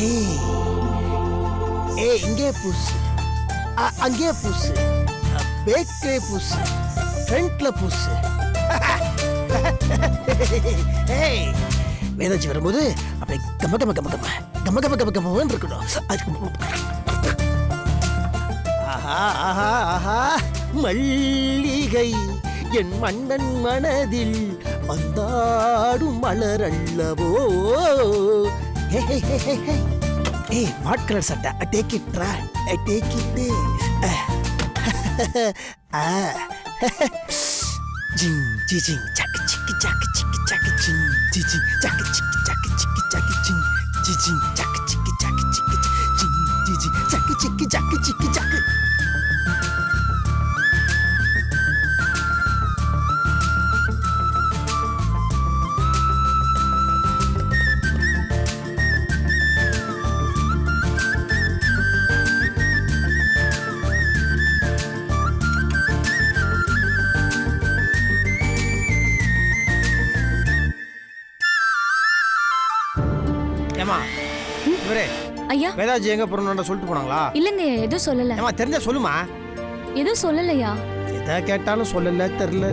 ஏய் ஏய், இங்கே புஷ், அங்கே புஷ், பேக்லே புஷ், ஃப்ரண்ட்ல புஷ். ஏய், வேதாச்சி வரும்போது அப்படியே கம கம கம கம கம கம கம கமன்னு இருக்கணும். ஆஹா ஆஹா ஆஹா, மல்லிகை என் மன்னன் மனதில் வந்தாடும் மலர் அல்லவோ. ஏய், வாட் கலர் சட்டை? டேக் இட் ட்ரா, டேக் இட். ஜிங் ஜி ஜிங் சக்கு சிக்கி சக்கு சிக்கி சக்கு ஜிங் ஜி ஜிங் சக்கு சிக்கி சக்கு சிக்கி சக்கு ஜிங் ஜி ஜிங் சக்கு சிக்கி சக்கு சிக்கி ஜிங் ஜி ஜிங் சக்கு சிக்கி சக்கு சிக்கி சக்கு. ஏமா இவரே ஐயா, வேதாஜி எங்க போறோம்னு சொல்லிட்டு போனாங்களா? இல்லங்க, எதுவும் சொல்லல. ஏமா தெரிஞ்சா சொல்லுமா. எதுவும் சொல்லலையா? எதை கேட்டாலும் சொல்லல, தெரியல.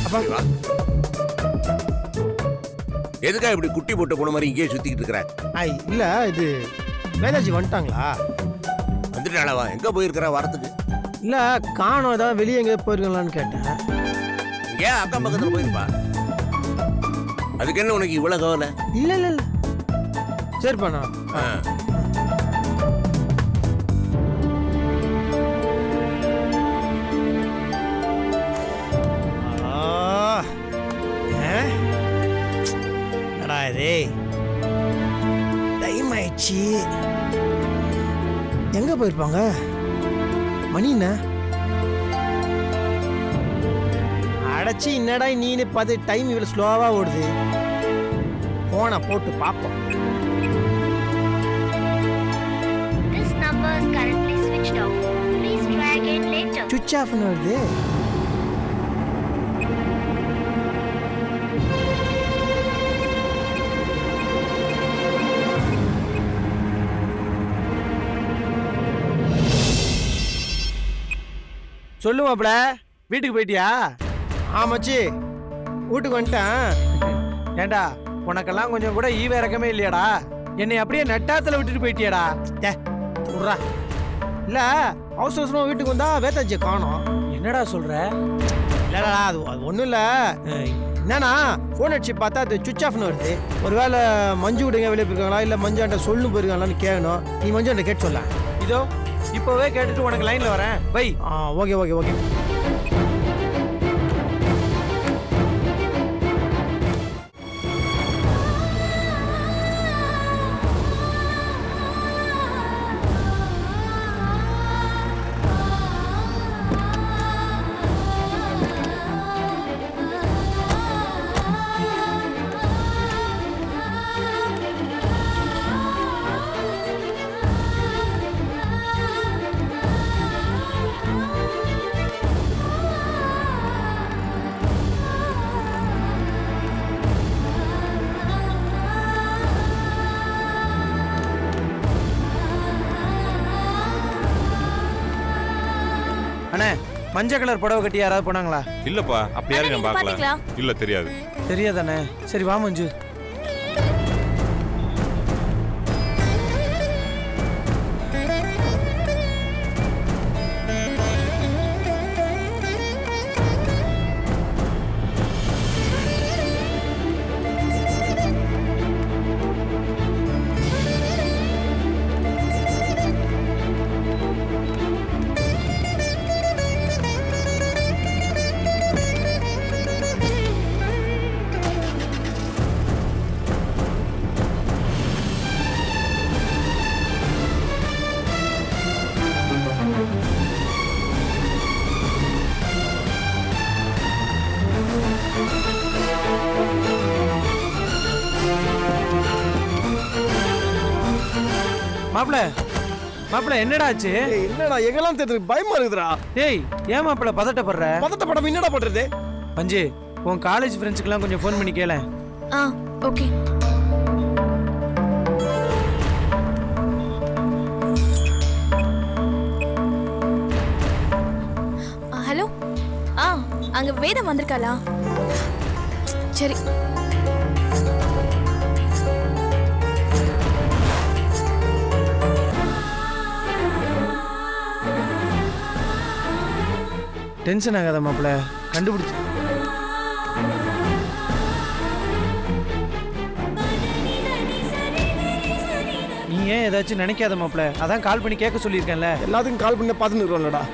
அப்பா எதுக்கா இப்படி குட்டி போட்டு போன மாதிரி இங்கேயே சுத்திக்கிட்டு இருக்கிற? இல்ல, இது வேதாஜி வந்துட்டாங்களா? வந்துட்டாளவா? எங்க போயிருக்கிற வாரத்துக்கு? இல்ல, காணோம், ஏதாவது வெளியே எங்க போயிருக்கலான்னு கேட்டேன். ஏன் அக்கம் பக்கத்துல போயிருப்பா? அதுக்கு என்ன உனக்கு இவ்வளவு கவலை? இல்ல இல்ல இல்ல, சரிப்பா. நான் டைம் ஆயிடுச்சு. எங்க போயிருப்பாங்க? மணி என்ன அடைச்சி? என்னடா நீனு பார்த்து டைம் இவ்வளவு ஸ்லோவா ஓடுது. போனை போட்டு பார்ப்போம். சுவிட்ச் ஆஃப் வருது. சொல்லுவாப்ல, வீட்டுக்கு போயிட்டியா? ஆமாச்சி, வீட்டுக்கு வந்துட்டேன். ஏண்டா, உனக்கெல்லாம் கொஞ்சம் கூட ஈவ இறக்கமே இல்லையாடா? என்னை அப்படியே நட்டாத்துல விட்டுட்டு போயிட்டியாடா? விட்றா. இல்ல, அவசர அவசரமா வீட்டுக்கு வந்தா வேதாஜியை காணோம். என்னடா சொல்ற? இல்லடா, அது ஒன்றும் இல்லை. என்னன்னா, ஃபோன் அடிச்சு பார்த்தா அது சுவிட்ச் ஆஃப்னு வருது. ஒருவேளை மஞ்சு விடுங்க வெளியே போயிருக்காங்களா, இல்லை மஞ்சாண்ட சொல்லு போயிருக்காங்களான்னு கேட்கணும். நீ மஞ்சாண்ட கேட்டு சொல்ல. இதோ இப்போவே கேட்டுட்டு உனக்கு லைன்ல வரேன். பை. Okay okay okay. அண்ணே, மஞ்சள் கலர் புடவை கட்டி யாராவது போனாங்களா? இல்லப்பா, அப்படி யாரும் நான் பார்க்கல. இல்ல, தெரியாது. தெரியாதானே? சரி வா மஞ்சு. மாப்பிள என்னடா ஆச்சு? ஏய், என்னடா எங்கெல்லாம் தெரியுது பயமா இருக்குதுடா. டேய் ஏன் மாப்பிள பதட்டப்படுற? பதட்டப்படாம என்னடா பண்றது? பஞ்சு உன் காலேஜ் ஃப்ரெண்ட்ஸ்க்குலாம் கொஞ்சம் ஃபோன் பண்ணி கேளேன். ஆ ஓகே. ஹலோ. அங்க வேதம் வந்திருக்காளா? சரி. டென்ஷன் ஆகாத மாப்பிள, கண்டுபிடிச்சு. நீ ஏன் ஏதாச்சும் நினைக்காத மாப்பிள, அதான் கால் பண்ணி கேட்க சொல்லியிருக்கேன்ல. எல்லாத்துக்கும் கால் பண்ணி பார்த்துன்னு இருக்கோம்லடா.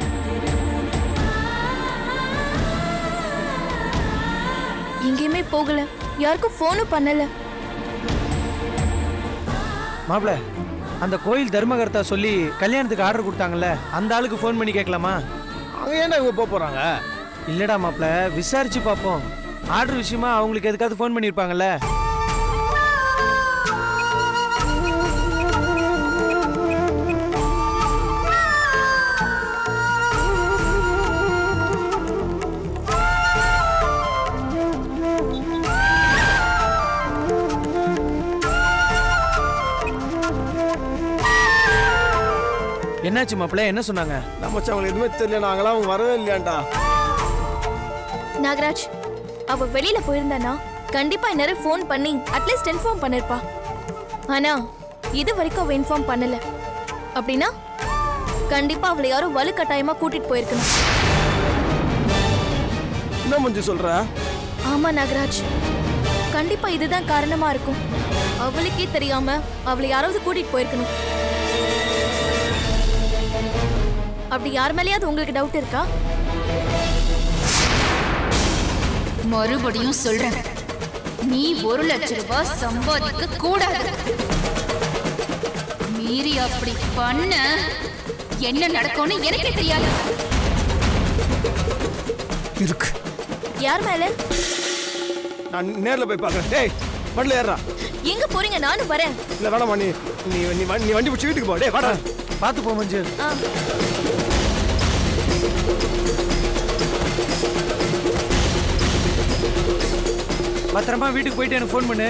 எங்கேயுமே போகல, யாருக்கும் ஃபோனும் பண்ணல. மாப்பிள அந்த கோயில் தர்மகர்த்தா சொல்லி கல்யாணத்துக்கு ஆர்டர் கொடுத்தாங்கல்ல, அந்த ஆளுக்கு ஃபோன் பண்ணி கேட்கலாமா? அங்க ஏன்டா இவங்க போக போறாங்க? இல்லடா மாப்பிள, விசாரிச்சு பார்ப்போம். ஆர்டர் விஷயமா அவங்களுக்கு எதுக்காவது ஃபோன் பண்ணியிருப்பாங்கல்ல. என்னாச்சு மாப்பிள்ள, என்ன சொன்னாங்க? நம்ம அவங்களுக்கு எதுவுமே தெரியல, நாங்களாம் அவங்க வரவே இல்லையாண்டா. நாகராஜ், அவ வெளியில போயிருந்தானா கண்டிப்பா இந்நேரம் ஃபோன் பண்ணி அட்லீஸ்ட் இன்ஃபார்ம் பண்ணிருப்பா. ஆனா இது வரைக்கும் அவ இன்ஃபார்ம் பண்ணல. அப்படின்னா கண்டிப்பா அவளை யாரும் வலுக்கட்டாயமா கூட்டிட்டு போயிருக்கணும். என்ன மஞ்சு சொல்ற? ஆமா நாகராஜ், கண்டிப்பா இதுதான் காரணமா இருக்கும். அவளுக்கே தெரியாம அவளை யாராவது கூட்டிட்டு போயிருக்கணும். அப்படி யார் மேலேயாவது உங்களுக்கு டவுட் இருக்கா? மறுபடியும் சொல்றேன், நீ 1 லட்சம் ரூபாய் சம்பாதிக்க கூடாது. மீறி அப்படி பண்ண என்ன நடக்கும்னு எனக்கே தெரியாது. இருக்கு. யார் மேல? நான் நேர்ல போய் பார்க்கறேன். டேய் வண்டில ஏறா. எங்க போறீங்க? நானும் வரேன். இல்ல வேணாமா, நீ நீ நீ வண்டி பிடிச்சி வீட்டுக்கு போ. டேய் வாடா. பார்த்து போ மஞ்சு. பத்திரமா வீட்டுக்கு போயிட்டு எனக்கு ஃபோன் பண்ணு.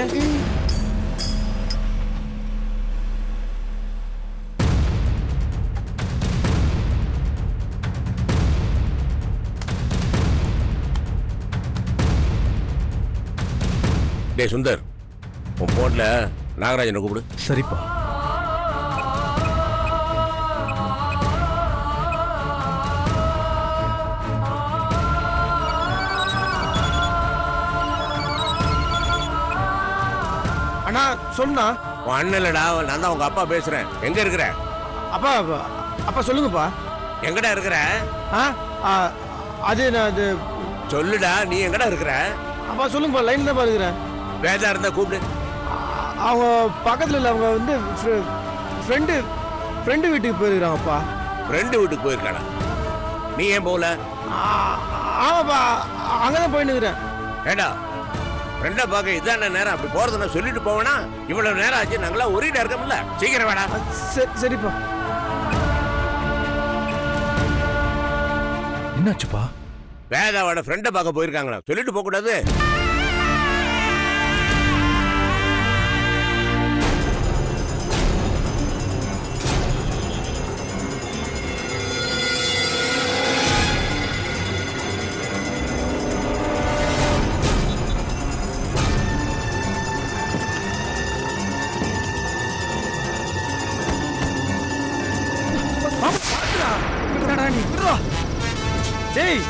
டேய் சுந்தர், உன் போன்ல நாகராஜனை கூப்பிடு. சரிப்பா. அண்ணா சொல்லுண்ணா. உன் அண்ணன் இல்லடா, நான் தான் உங்க அப்பா பேசுறேன். எங்க இருக்கிற? அப்பா அப்பா சொல்லுங்கப்பா. எங்கடா இருக்கிற? அது நான் அது சொல்லுடா, நீ எங்கடா இருக்கிற? அப்பா சொல்லுங்கப்பா, லைன் தான் இருக்கிறேன். வேதா இருந்தா கூப்பிடு. அவங்க பக்கத்துல இல்லை, அவங்க வந்து ஃப்ரெண்டு வீட்டுக்கு போயிருக்கிறாங்கப்பா. ஃப்ரெண்டு வீட்டுக்கு போயிருக்கானா? நீ ஏன் போகல? ஆமாப்பா, அங்கதான் போயின்னு இருக்கிறேன். ஏடா ஃப்ரெண்டை பார்க்க இதான நேரம், அப்படி போறதுன்னா சொல்லிட்டு போவேனா? இவ்வளவு நேரம் ஆச்சு, நாங்களாம் ஒரே இருக்கோம்ல. சீக்கிரம் வேடா. சரிப்பா. என்னாச்சுப்பா? வேதாவோட ஃப்ரெண்டை பார்க்க போயிருக்காங்களா? சொல்லிட்டு போக கூடாது. டேய்